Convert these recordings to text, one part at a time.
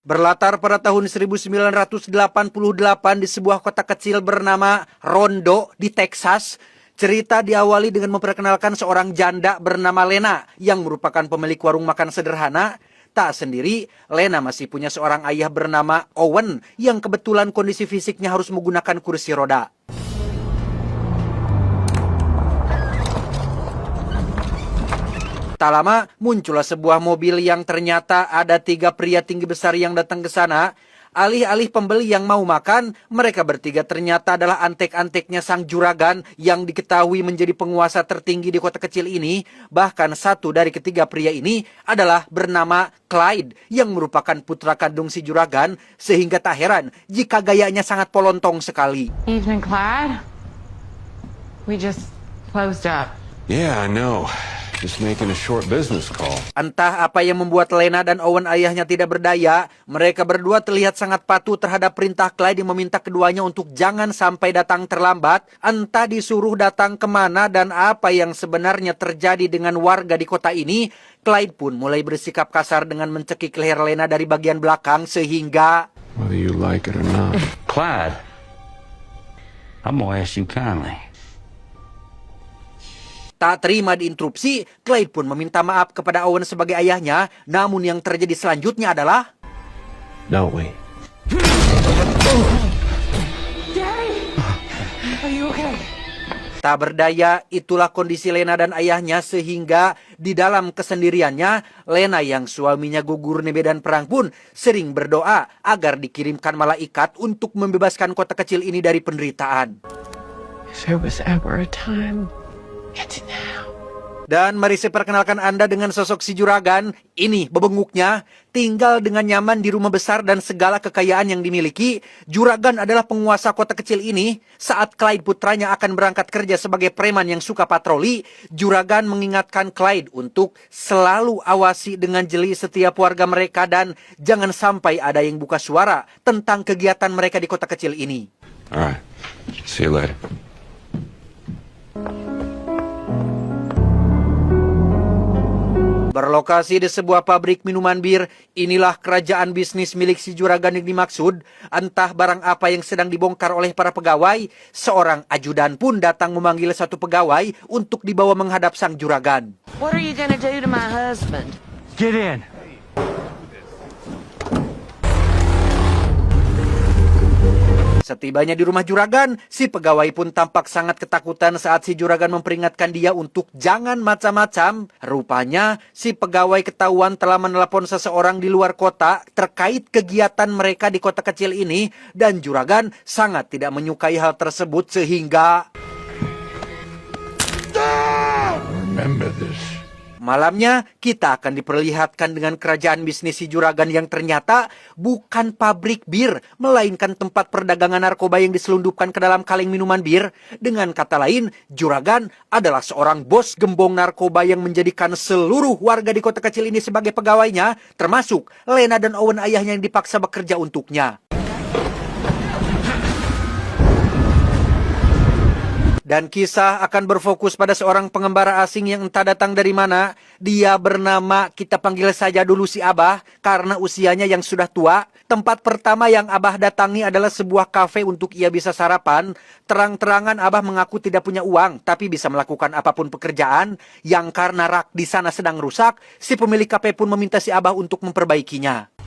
Berlatar pada tahun 1988 di sebuah kota kecil bernama Rondo di Texas, cerita diawali dengan memperkenalkan seorang janda bernama Lena yang merupakan pemilik warung makan sederhana. Tak sendiri, Lena masih punya seorang ayah bernama Owen yang kebetulan kondisi fisiknya harus menggunakan kursi roda. Tak lama, muncullah sebuah mobil yang ternyata ada 3 pria tinggi besar yang datang ke sana. Alih-alih pembeli yang mau makan, mereka bertiga ternyata adalah antek-anteknya sang juragan yang diketahui menjadi penguasa tertinggi di kota kecil ini. Bahkan satu dari ketiga pria ini adalah bernama Clyde yang merupakan putra kandung si juragan, sehingga tak heran jika gayanya sangat polontong sekali. Evening, Clyde. We just closed up. Yeah, I know. Just making a short business call. Entah apa yang membuat Lena dan Owen ayahnya tidak berdaya, mereka berdua terlihat sangat patuh terhadap perintah Clyde yang meminta keduanya untuk jangan sampai datang terlambat. Entah disuruh datang kemana dan apa yang sebenarnya terjadi dengan warga di kota ini, Clyde pun mulai bersikap kasar dengan mencekik leher Lena dari bagian belakang sehingga... Whether you like it or not. Clyde, I'm gonna ask you kindly. Tak terima diinterupsi, Clyde pun meminta maaf kepada Owen sebagai ayahnya. Namun yang terjadi selanjutnya adalah... No, wait. Daddy! Are you okay? Tak berdaya, itulah kondisi Lena dan ayahnya sehingga di dalam kesendiriannya, Lena yang suaminya gugur di medan perang pun sering berdoa agar dikirimkan malaikat untuk membebaskan kota kecil ini dari penderitaan. If there was ever a time, it's now. Dan mari saya perkenalkan Anda dengan sosok si juragan. Ini bebenguknya, tinggal dengan nyaman di rumah besar dan segala kekayaan yang dimiliki. Juragan adalah penguasa kota kecil ini. Saat Clyde putranya akan berangkat kerja sebagai preman yang suka patroli, juragan mengingatkan Clyde untuk selalu awasi dengan jeli setiap warga mereka dan jangan sampai ada yang buka suara tentang kegiatan mereka di kota kecil ini. Alright. See you later. Berlokasi di sebuah pabrik minuman bir, inilah kerajaan bisnis milik si juragan yang dimaksud. Entah barang apa yang sedang dibongkar oleh para pegawai, seorang ajudan pun datang memanggil satu pegawai untuk dibawa menghadap sang juragan. What are you gonna do to my husband? Get in. Setibanya di rumah juragan, si pegawai pun tampak sangat ketakutan saat si juragan memperingatkan dia untuk jangan macam-macam. Rupanya, si pegawai ketahuan telah menelepon seseorang di luar kota terkait kegiatan mereka di kota kecil ini, dan juragan sangat tidak menyukai hal tersebut sehingga... Remember this. Malamnya, kita akan diperlihatkan dengan kerajaan bisnis si juragan yang ternyata bukan pabrik bir, melainkan tempat perdagangan narkoba yang diselundupkan ke dalam kaleng minuman bir. Dengan kata lain, juragan adalah seorang bos gembong narkoba yang menjadikan seluruh warga di kota kecil ini sebagai pegawainya, termasuk Lena dan Owen ayahnya yang dipaksa bekerja untuknya. Dan kisah akan berfokus pada seorang pengembara asing yang entah datang dari mana. Dia bernama, kita panggil saja dulu si Abah, karena usianya yang sudah tua. Tempat pertama yang Abah datangi adalah sebuah kafe untuk ia bisa sarapan. Terang-terangan Abah mengaku tidak punya uang, tapi bisa melakukan apapun pekerjaan. Yang karena rak di sana sedang rusak, si pemilik kafe pun meminta si Abah untuk memperbaikinya.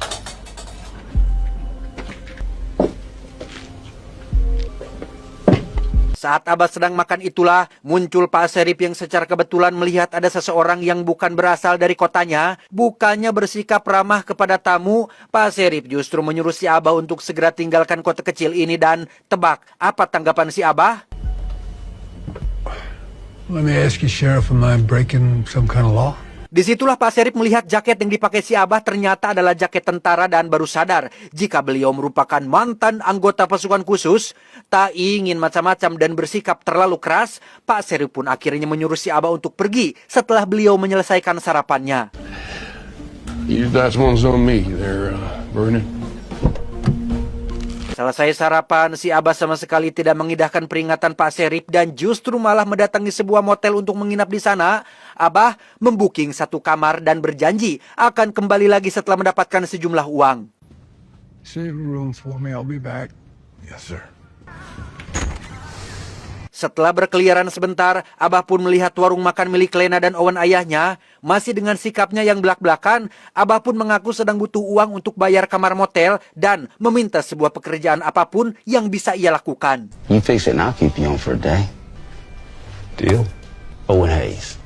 Saat Abah sedang makan itulah, muncul Pak Serip yang secara kebetulan melihat ada seseorang yang bukan berasal dari kotanya. Bukannya bersikap ramah kepada tamu, Pak Serip justru menyuruh si Abah untuk segera tinggalkan kota kecil ini dan tebak, apa tanggapan si Abah? Let me ask you, Sheriff, am I breaking some kind of law? Disitulah Pak Serip melihat jaket yang dipakai si Abah ternyata adalah jaket tentara dan baru sadar jika beliau merupakan mantan anggota pasukan khusus. Tak ingin macam-macam dan bersikap terlalu keras, Pak Serip pun akhirnya menyuruh si Abah untuk pergi setelah beliau menyelesaikan sarapannya. That one's on me there, Vernon. Selesai sarapan, si Abah sama sekali tidak mengindahkan peringatan Pak Serip dan justru malah mendatangi sebuah motel untuk menginap di sana. Abah membuking satu kamar dan berjanji akan kembali lagi setelah mendapatkan sejumlah uang. Save a room for me. I'll be back. Yes, sir. Setelah berkeliaran sebentar, Abah pun melihat warung makan milik Lena dan Owen ayahnya. Masih dengan sikapnya yang belak-belakan, Abah pun mengaku sedang butuh uang untuk bayar kamar motel dan meminta sebuah pekerjaan apapun yang bisa ia lakukan. You fix it and I'll keep you on for a day. Deal? Owen Hayes.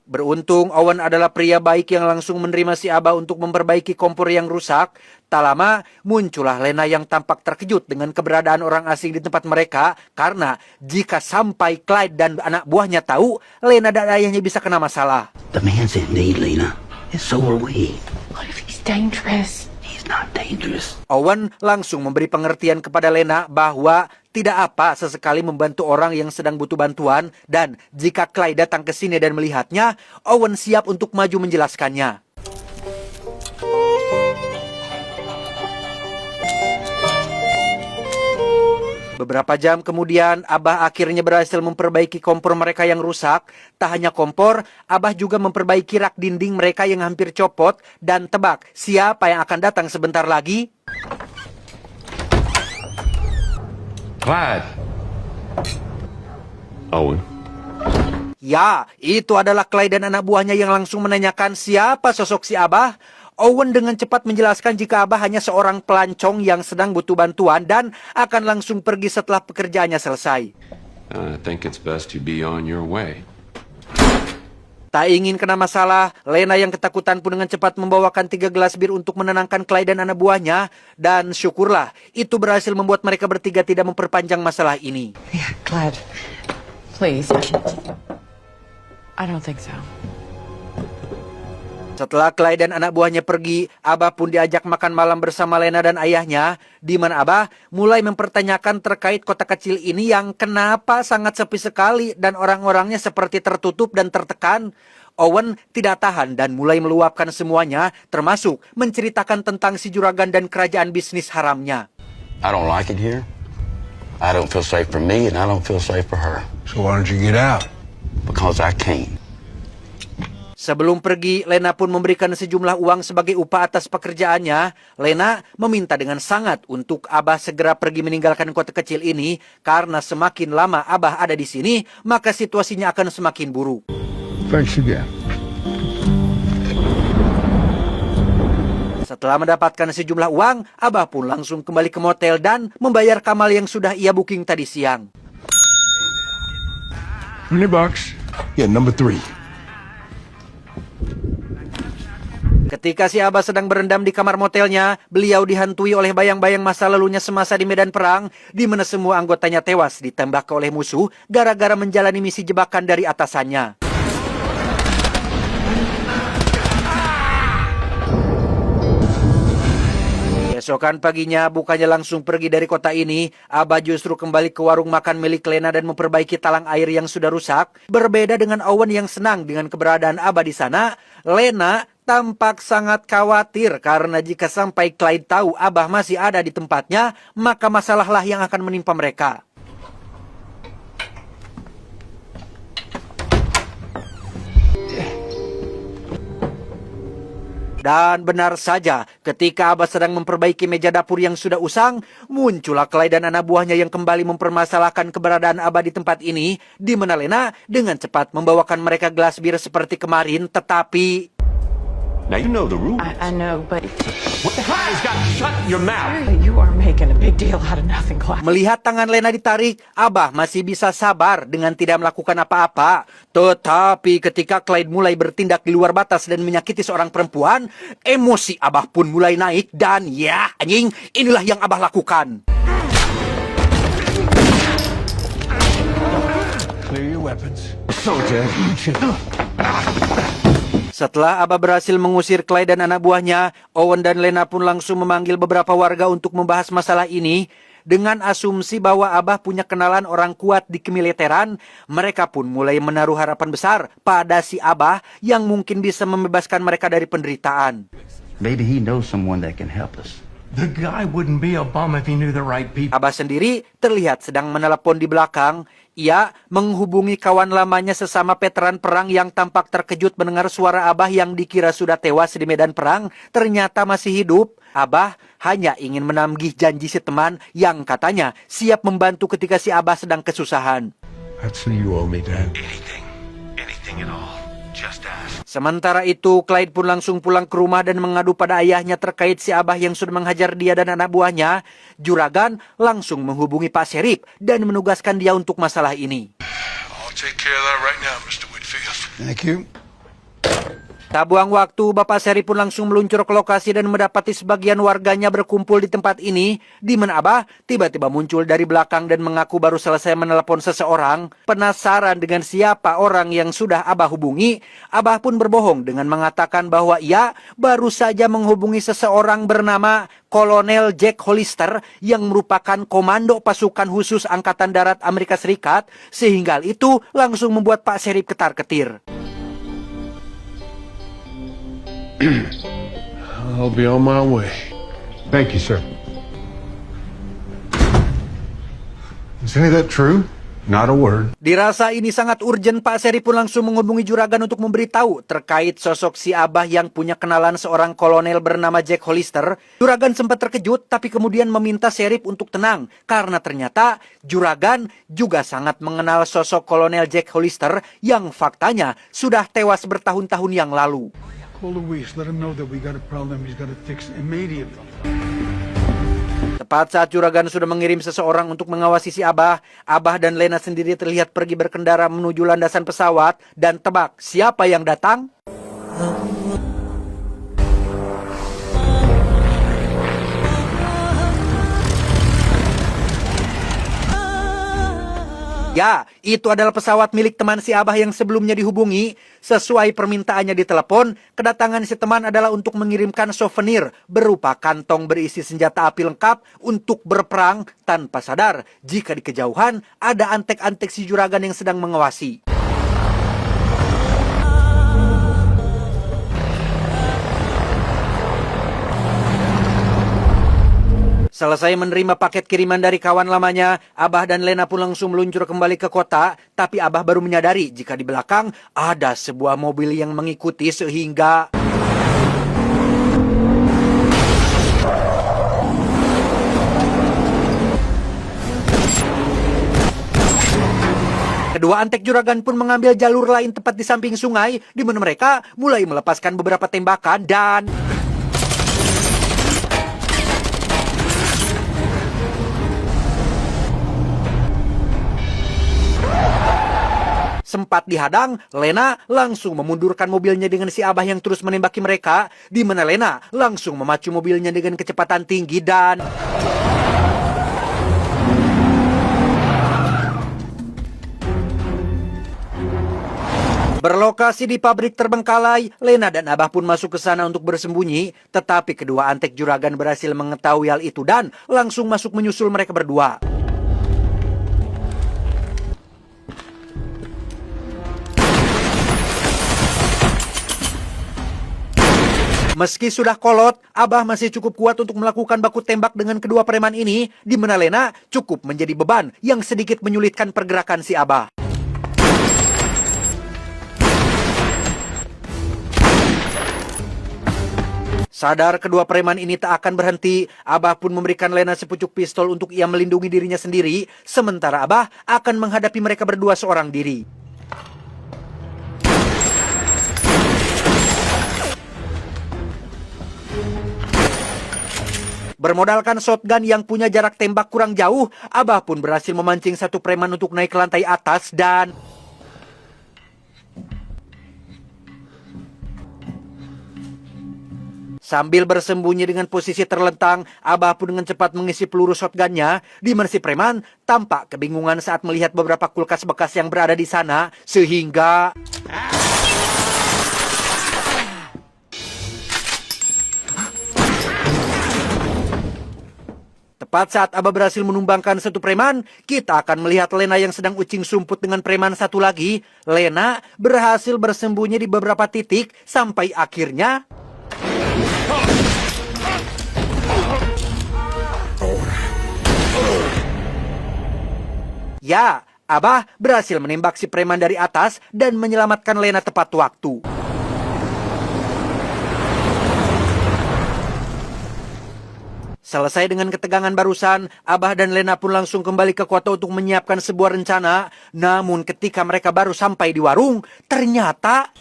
Beruntung, Owen adalah pria baik yang langsung menerima si Abah untuk memperbaiki kompor yang rusak. Tak lama, muncullah Lena yang tampak terkejut dengan keberadaan orang asing di tempat mereka. Karena jika sampai Clyde dan anak buahnya tahu, Lena dan ayahnya bisa kena masalah. The man's in need, Lena. And so are we. What if he's dangerous? He's not dangerous. Owen langsung memberi pengertian kepada Lena bahwa tidak apa sesekali membantu orang yang sedang butuh bantuan. Dan jika Clyde datang ke sini dan melihatnya, Owen siap untuk maju menjelaskannya. Beberapa jam kemudian, Abah akhirnya berhasil memperbaiki kompor mereka yang rusak. Tak hanya kompor, Abah juga memperbaiki rak dinding mereka yang hampir copot. Dan tebak, siapa yang akan datang sebentar lagi? Clyde. Owen. Ya, itu adalah Clyde dan anak buahnya yang langsung menanyakan siapa sosok si Abah. Owen dengan cepat menjelaskan jika Abah hanya seorang pelancong yang sedang butuh bantuan dan akan langsung pergi setelah pekerjaannya selesai. I think it's best you be on your way. Tak ingin kena masalah, Lena yang ketakutan pun dengan cepat membawakan 3 gelas bir untuk menenangkan Clyde dan anak buahnya. Dan syukurlah, itu berhasil membuat mereka bertiga tidak memperpanjang masalah ini. Yeah, Clyde. Please. I don't think so. Setelah Clyde dan anak buahnya pergi, Abah pun diajak makan malam bersama Lena dan ayahnya, di mana Abah mulai mempertanyakan terkait kota kecil ini yang kenapa sangat sepi sekali dan orang-orangnya seperti tertutup dan tertekan. Owen tidak tahan dan mulai meluapkan semuanya, termasuk menceritakan tentang si juragan dan kerajaan bisnis haramnya. I don't like it here. I don't feel safe for me and I don't feel safe for her. So why don't you get out? Because I can't. Sebelum pergi, Lena pun memberikan sejumlah uang sebagai upah atas pekerjaannya. Lena meminta dengan sangat untuk Abah segera pergi meninggalkan kota kecil ini, karena semakin lama Abah ada di sini, maka situasinya akan semakin buruk. Thanks again. Setelah mendapatkan sejumlah uang, Abah pun langsung kembali ke motel dan membayar Kamal yang sudah ia booking tadi siang. $20. Yeah, number 3. Ketika si Abah sedang berendam di kamar motelnya, beliau dihantui oleh bayang-bayang masa lalunya semasa di medan perang, di mana semua anggotanya tewas ditembak oleh musuh gara-gara menjalani misi jebakan dari atasannya. Besokan paginya, bukannya langsung pergi dari kota ini, Abah justru kembali ke warung makan milik Lena dan memperbaiki talang air yang sudah rusak. Berbeda dengan Owen yang senang dengan keberadaan Abah di sana, Lena tampak sangat khawatir karena jika sampai Clyde tahu Abah masih ada di tempatnya, maka masalahlah yang akan menimpa mereka. Dan benar saja, ketika Abah sedang memperbaiki meja dapur yang sudah usang, muncullah Clyde dan anak buahnya yang kembali mempermasalahkan keberadaan Abah di tempat ini, di mana Lena dengan cepat membawakan mereka gelas bir seperti kemarin, tetapi... Now you know the rules. I know, but What the hell has got shut your mouth? you are making a big deal out of nothing, Clyde. Melihat tangan Lena ditarik, Abah masih bisa sabar dengan tidak melakukan apa-apa. Tetapi ketika Clyde mulai bertindak di luar batas dan menyakiti seorang perempuan, emosi Abah pun mulai naik dan ya anjing, inilah yang Abah lakukan. Clear your weapons. Soldier. Setelah Abah berhasil mengusir Clyde dan anak buahnya, Owen dan Lena pun langsung memanggil beberapa warga untuk membahas masalah ini. Dengan asumsi bahwa Abah punya kenalan orang kuat di kemiliteran, mereka pun mulai menaruh harapan besar pada si Abah yang mungkin bisa membebaskan mereka dari penderitaan. Maybe he knows someone that can help us. The guy wouldn't be a bum if he knew the right people. Abah sendiri terlihat sedang menelepon di belakang. Ia menghubungi kawan lamanya sesama veteran perang yang tampak terkejut mendengar suara Abah yang dikira sudah tewas di medan perang ternyata masih hidup. Abah hanya ingin menagih janji si teman yang katanya siap membantu ketika si Abah sedang kesusahan. That's what you owe me, Dad. Anything at all. Just ask. Sementara itu, Clyde pun langsung pulang ke rumah dan mengadu pada ayahnya terkait si Abah yang sudah menghajar dia dan anak buahnya. Juragan langsung menghubungi Pak Sheriff dan menugaskan dia untuk masalah ini. I'll take care of that right now, Mr. Whitfield. Thank you. Tak buang waktu, Bapak Sheriff pun langsung meluncur ke lokasi dan mendapati sebagian warganya berkumpul di tempat ini, di mana Abah tiba-tiba muncul dari belakang dan mengaku baru selesai menelepon seseorang. Penasaran dengan siapa orang yang sudah Abah hubungi, Abah pun berbohong dengan mengatakan bahwa ia baru saja menghubungi seseorang bernama Kolonel Jack Hollister yang merupakan komando pasukan khusus Angkatan Darat Amerika Serikat, sehingga hal itu langsung membuat Pak Sheriff ketar-ketir. I'll be on my way. Thank you, sir. Is any of that true? Not a word. Dirasa ini sangat urgent, Pak Sheriff pun langsung menghubungi juragan untuk memberitahu terkait sosok si Abah yang punya kenalan seorang kolonel bernama Jack Hollister. Juragan sempat terkejut, tapi kemudian meminta Sheriff untuk tenang, karena ternyata juragan juga sangat mengenal sosok kolonel Jack Hollister yang faktanya sudah tewas bertahun-tahun yang lalu. Call Luis. Let him know that we got a problem he's got to fix immediately. Tepat saat juragan sudah mengirim seseorang untuk mengawasi si Abah, Abah dan Lena sendiri terlihat pergi berkendara menuju landasan pesawat. Dan tebak siapa yang datang? Ya, itu adalah pesawat milik teman si Abah yang sebelumnya dihubungi. Sesuai permintaannya di telepon, kedatangan si teman adalah untuk mengirimkan souvenir berupa kantong berisi senjata api lengkap untuk berperang, tanpa sadar jika di kejauhan ada antek-antek si juragan yang sedang mengawasi. Selesai menerima paket kiriman dari kawan lamanya, Abah dan Lena pun langsung meluncur kembali ke kota. Tapi Abah baru menyadari jika di belakang ada sebuah mobil yang mengikuti sehingga... Kedua antek juragan pun mengambil jalur lain tepat di samping sungai, di mana mereka mulai melepaskan beberapa tembakan dan... Sempat dihadang, Lena langsung memundurkan mobilnya dengan si Abah yang terus menembaki mereka, di mana Lena langsung memacu mobilnya dengan kecepatan tinggi dan... Berlokasi di pabrik terbengkalai, Lena dan Abah pun masuk ke sana untuk bersembunyi, tetapi kedua antek juragan berhasil mengetahui hal itu dan langsung masuk menyusul mereka berdua. Meski sudah kolot, Abah masih cukup kuat untuk melakukan baku tembak dengan kedua preman ini, di mana Lena cukup menjadi beban yang sedikit menyulitkan pergerakan si Abah. Sadar kedua preman ini tak akan berhenti, Abah pun memberikan Lena sepucuk pistol untuk ia melindungi dirinya sendiri, sementara Abah akan menghadapi mereka berdua seorang diri. Bermodalkan shotgun yang punya jarak tembak kurang jauh, Abah pun berhasil memancing satu preman untuk naik ke lantai atas dan... Sambil bersembunyi dengan posisi terlentang, Abah pun dengan cepat mengisi peluru shotgunnya, di mana si preman tampak kebingungan saat melihat beberapa kulkas bekas yang berada di sana, sehingga... Tepat saat Abah berhasil menumbangkan satu preman, kita akan melihat Lena yang sedang ucing sumput dengan preman satu lagi. Lena berhasil bersembunyi di beberapa titik sampai akhirnya... Ya, Abah berhasil menembak si preman dari atas dan menyelamatkan Lena tepat waktu. Selesai dengan ketegangan barusan, Abah dan Lena pun langsung kembali ke kota untuk menyiapkan sebuah rencana. Namun ketika mereka baru sampai di warung, ternyata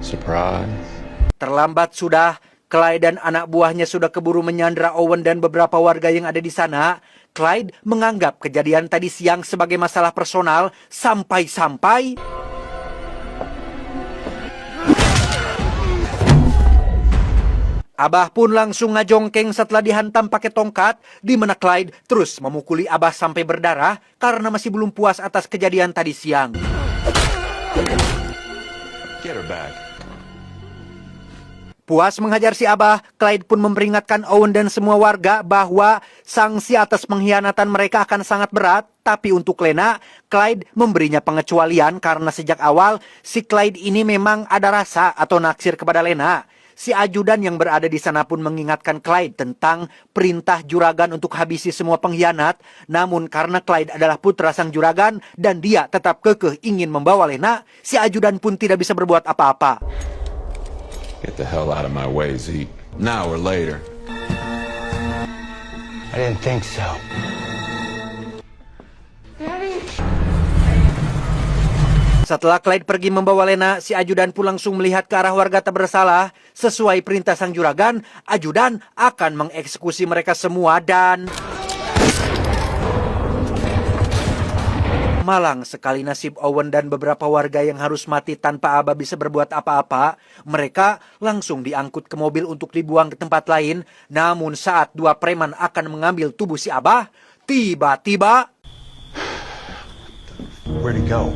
Surprise. terlambat sudah. Clyde dan anak buahnya sudah keburu menyandra Owen dan beberapa warga yang ada di sana. Clyde menganggap kejadian tadi siang sebagai masalah personal sampai-sampai Abah pun langsung ngajongkeng setelah dihantam pakai tongkat, di mana Clyde terus memukuli Abah sampai berdarah karena masih belum puas atas kejadian tadi siang. Get her back. Puas menghajar si Abah, Clyde pun memperingatkan Owen dan semua warga bahwa sanksi atas pengkhianatan mereka akan sangat berat. Tapi untuk Lena, Clyde memberinya pengecualian karena sejak awal si Clyde ini memang ada rasa atau naksir kepada Lena. Si ajudan yang berada di sana pun mengingatkan Clyde tentang perintah juragan untuk habisi semua pengkhianat. Namun karena Clyde adalah putra sang juragan dan dia tetap kekeh ingin membawa Lena, si ajudan pun tidak bisa berbuat apa-apa. Get the hell out of my way, Zeke. Now or later. I didn't think so. Daddy. Setelah Clyde pergi membawa Lena, si ajudan pun langsung melihat ke arah warga tak bersalah. Sesuai perintah sang juragan, ajudan akan mengeksekusi mereka semua dan malang sekali nasib Owen dan beberapa warga yang harus mati tanpa Abah bisa berbuat apa-apa. Mereka langsung diangkut ke mobil untuk dibuang ke tempat lain. Namun saat dua preman akan mengambil tubuh si Abah, tiba-tiba Where'd he go?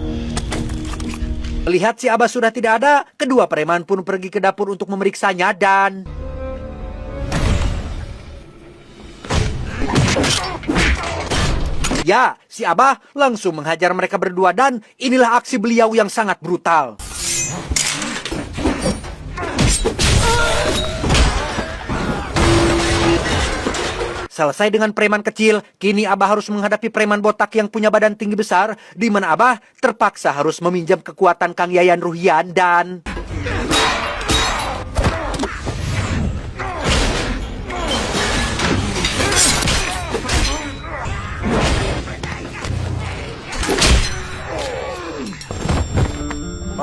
melihat si Abah sudah tidak ada, kedua preman pun pergi ke dapur untuk memeriksanya dan ya, si Abah langsung menghajar mereka berdua dan inilah aksi beliau yang sangat brutal. Selesai dengan preman kecil, kini Abah harus menghadapi preman botak yang punya badan tinggi besar, di mana Abah terpaksa harus meminjam kekuatan Kang Yayan Ruhian dan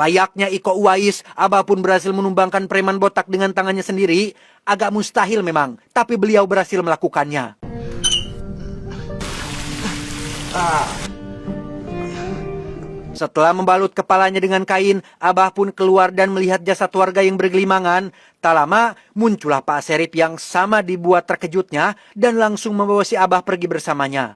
layaknya Iko Uwais, Abah pun berhasil menumbangkan preman botak dengan tangannya sendiri. Agak mustahil memang, tapi beliau berhasil melakukannya. Setelah membalut kepalanya dengan kain, Abah pun keluar dan melihat jasad warga yang bergelimangan. Tak lama, muncullah Pak Serip yang sama dibuat terkejutnya dan langsung membawa si Abah pergi bersamanya.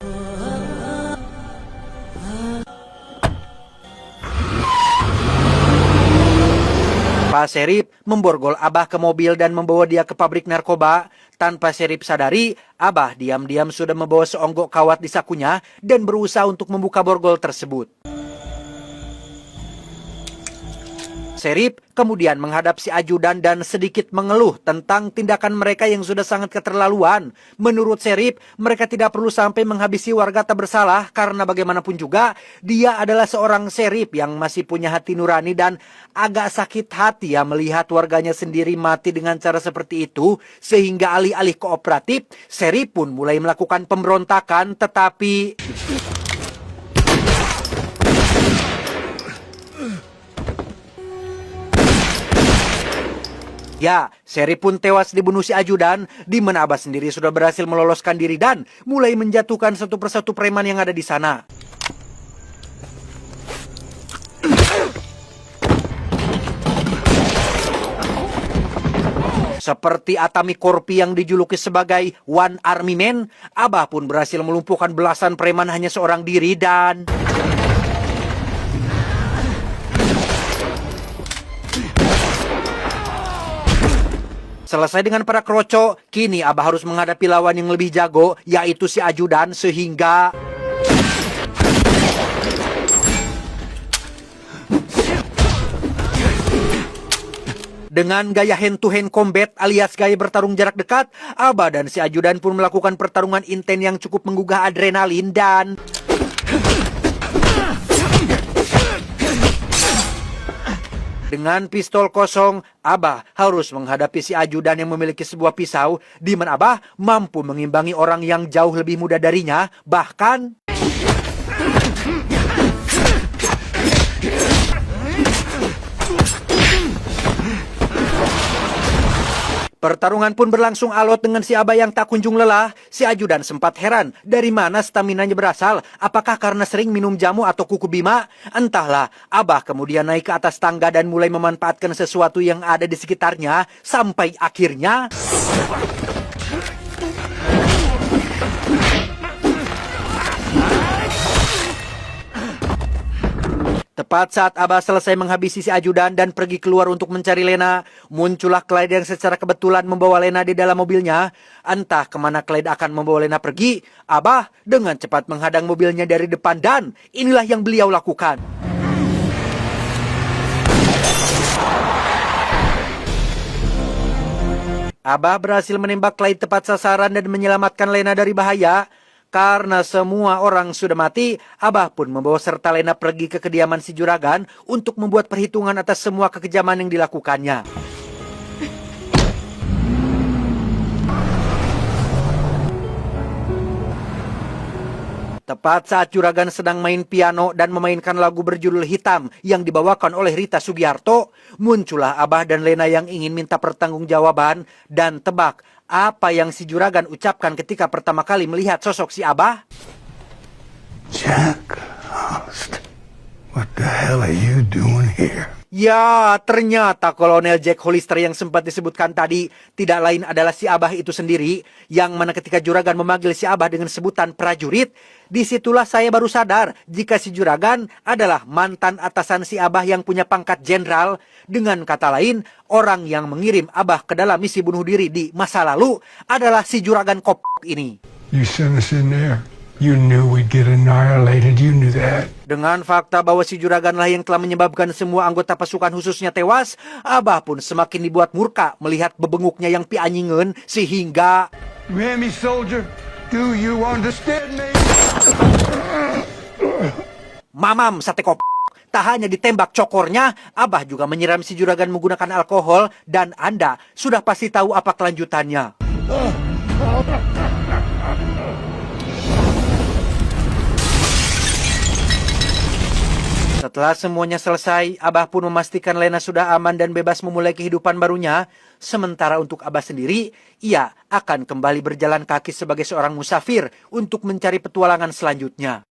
Pak Serip memborgol Abah ke mobil dan membawa dia ke pabrik narkoba. Tanpa Serip sadari, Abah diam-diam sudah membawa seonggok kawat di sakunya dan berusaha untuk membuka borgol tersebut. Serip kemudian menghadap si ajudan dan sedikit mengeluh tentang tindakan mereka yang sudah sangat keterlaluan. Menurut Serip, mereka tidak perlu sampai menghabisi warga tak bersalah karena bagaimanapun juga dia adalah seorang Serip yang masih punya hati nurani dan agak sakit hati ya melihat warganya sendiri mati dengan cara seperti itu. Sehingga alih-alih kooperatif, Serip pun mulai melakukan pemberontakan tetapi ya, Serip pun tewas dibunuh si ajudan, di mana Abah sendiri sudah berhasil meloloskan diri dan mulai menjatuhkan satu persatu preman yang ada di sana. Seperti Atami Korpi yang dijuluki sebagai One Army Man, Abah pun berhasil melumpuhkan belasan preman hanya seorang diri dan selesai dengan para kroco, kini Abah harus menghadapi lawan yang lebih jago, yaitu si ajudan, sehingga Dengan gaya hand-to-hand combat alias gaya bertarung jarak dekat, Abah dan si ajudan pun melakukan pertarungan intens yang cukup menggugah adrenalin dan... Dengan pistol kosong, Abah harus menghadapi si ajudan yang memiliki sebuah pisau, di mana Abah mampu mengimbangi orang yang jauh lebih muda darinya, bahkan... Pertarungan pun berlangsung alot dengan si Abah yang tak kunjung lelah. Si ajudan sempat heran dari mana staminanya berasal. Apakah karena sering minum jamu atau kuku bima? Entahlah. Abah kemudian naik ke atas tangga dan mulai memanfaatkan sesuatu yang ada di sekitarnya. Sampai akhirnya... Tepat saat Abah selesai menghabisi si ajudan dan pergi keluar untuk mencari Lena, muncullah Clyde yang secara kebetulan membawa Lena di dalam mobilnya. Entah kemana Clyde akan membawa Lena pergi, Abah dengan cepat menghadang mobilnya dari depan dan inilah yang beliau lakukan. Abah berhasil menembak Clyde tepat sasaran dan menyelamatkan Lena dari bahaya. Karena semua orang sudah mati, Abah pun membawa serta Lena pergi ke kediaman si juragan untuk membuat perhitungan atas semua kekejaman yang dilakukannya. Tepat saat juragan sedang main piano dan memainkan lagu berjudul Hitam yang dibawakan oleh Rita Sugiarto, muncullah Abah dan Lena yang ingin minta pertanggungjawaban dan tebak apa yang si juragan ucapkan ketika pertama kali melihat sosok si Abah? Jack Hollister, what the hell are you doing here? Ya, ternyata Kolonel Jack Hollister yang sempat disebutkan tadi tidak lain adalah si Abah itu sendiri, yang mana ketika juragan memanggil si Abah dengan sebutan prajurit, disitulah saya baru sadar jika si juragan adalah mantan atasan si Abah yang punya pangkat jenderal. Dengan kata lain, orang yang mengirim Abah ke dalam misi bunuh diri di masa lalu adalah si juragan kopok ini. You sent us in there. You knew we'd get annihilated. You knew that. Dengan fakta bahwa si juraganlah yang telah menyebabkan semua anggota pasukan khususnya tewas, Abah pun semakin dibuat murka melihat bebenguknya yang pianyingeun sehingga... You hear me, soldier? Do you understand me? Mamam sate kop. Tak hanya ditembak cokornya, Abah juga menyiram si juragan menggunakan alkohol dan Anda sudah pasti tahu apa kelanjutannya. Setelah semuanya selesai, Abah pun memastikan Lena sudah aman dan bebas memulai kehidupan barunya. Sementara untuk Abah sendiri, ia akan kembali berjalan kaki sebagai seorang musafir untuk mencari petualangan selanjutnya.